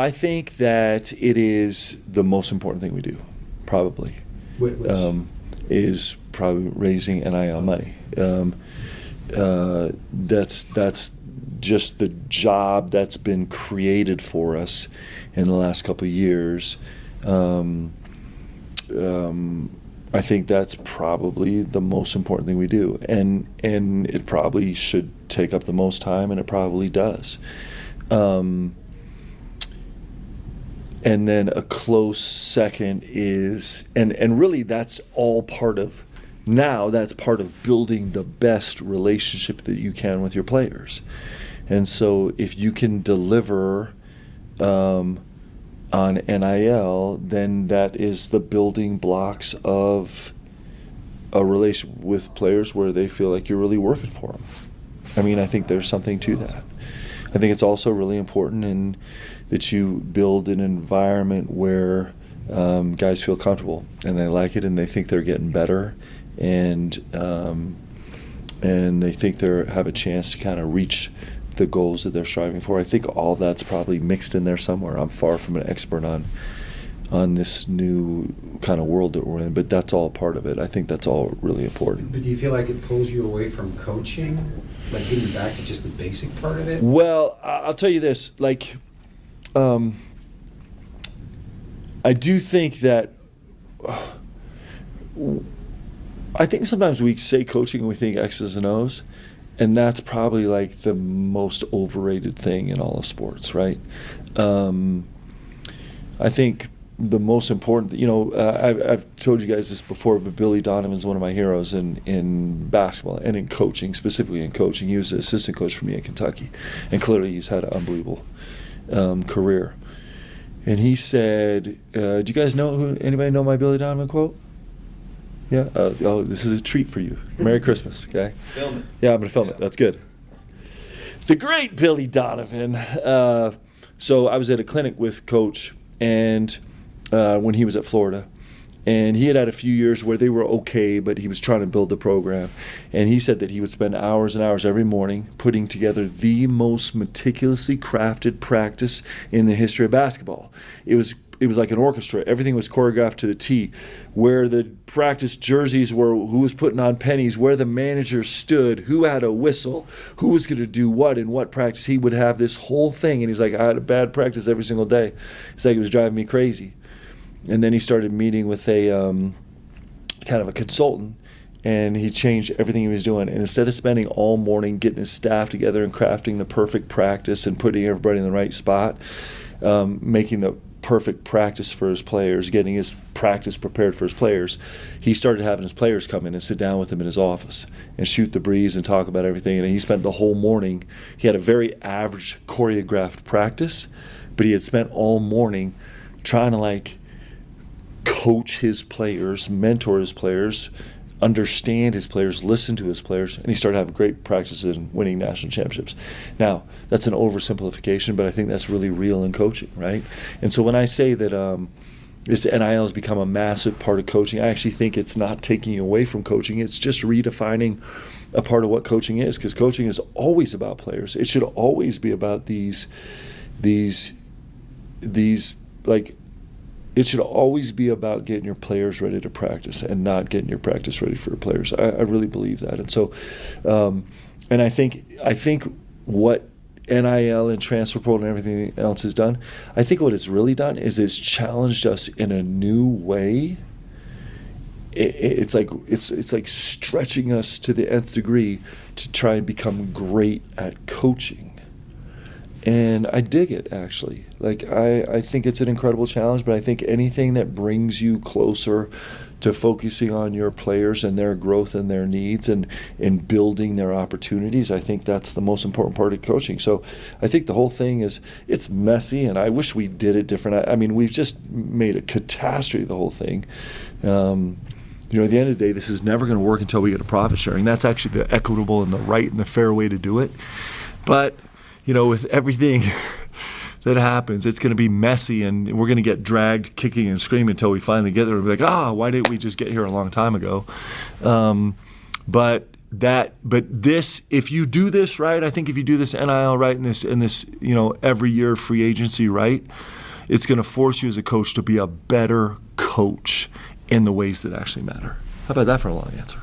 I think that it is the most important thing we do, probably. Which? Is probably raising NIL money. That's just the job that's been created for us in the last couple of years. I think that's probably the most important thing we do, and it probably should take up the most time, and it probably does. And then a close second is, and really that's all part of, now that's part of building the best relationship that you can with your players. And so if you can deliver on NIL, then that is the building blocks of a relation with players where they feel like you're really working for them. I mean, I think there's something to that. I think it's also really important that you build an environment where guys feel comfortable and they like it and they think they're getting better, and they think they have a chance to kind of reach the goals that they're striving for. I think all that's probably mixed in there somewhere. I'm far from an expert on this new kind of world that we're in, but that's all part of it. I think that's all really important. But do you feel like it pulls you away from coaching, like getting back to just the basic part of it? Well, I'll tell you this, like, I do think that I think sometimes we say coaching and we think X's and O's, and that's probably like the most overrated thing in all of sports, right? I think the most important, I've told you guys this before, but Billy Donovan's one of my heroes in basketball and in coaching, specifically in coaching. He was the assistant coach for me at Kentucky, and clearly he's had an unbelievable career. And he said, do you guys anybody know my Billy Donovan quote? Yeah? This is a treat for you. Merry Christmas, okay? Film it. Yeah, I'm going to film it. That's good. The great Billy Donovan. So I was at a clinic with Coach, and when he was at Florida, and he had a few years where they were okay, but he was trying to build the program. And he said that he would spend hours and hours every morning putting together the most meticulously crafted practice in the history of basketball. It was like an orchestra. Everything was choreographed to the T. Where the practice jerseys were, who was putting on pennies, where the manager stood, who had a whistle, who was going to do what in what practice. He would have this whole thing, and he's like, I had a bad practice every single day. It's like it was driving me crazy. And then he started meeting with a kind of a consultant, and he changed everything he was doing. And instead of spending all morning getting his staff together and crafting the perfect practice and putting everybody in the right spot, making the perfect practice for his players, getting his practice prepared for his players, he started having his players come in and sit down with him in his office and shoot the breeze and talk about everything. And he spent the whole morning, he had a very average choreographed practice, but he had spent all morning trying to coach his players, mentor his players, understand his players, listen to his players, and he started having great practices and winning national championships. Now, that's an oversimplification, but I think that's really real in coaching, right? And so when I say that this NIL has become a massive part of coaching, I actually think it's not taking away from coaching. It's just redefining a part of what coaching is, because coaching is always about players. It should always be about it should always be about getting your players ready to practice and not getting your practice ready for your players. I really believe that. And so, and I think what NIL and transfer portal and everything else has done, I think what it's really done is it's challenged us in a new way. It's like stretching us to the nth degree to try and become great at coaching. And I dig it, actually. I think it's an incredible challenge, but I think anything that brings you closer to focusing on your players and their growth and their needs and building their opportunities, I think that's the most important part of coaching. So I think the whole thing it's messy, and I wish we did it different. I mean, we've just made a catastrophe of the whole thing. At the end of the day, this is never going to work until we get a profit sharing. That's actually the equitable and the right and the fair way to do it. But with everything that happens, it's going to be messy, and we're going to get dragged kicking and screaming until we finally get there and be like, why didn't we just get here a long time ago? But but this, if you do this right, I think if you do this NIL right and this every year free agency right, it's going to force you as a coach to be a better coach in the ways that actually matter. How about that for a long answer?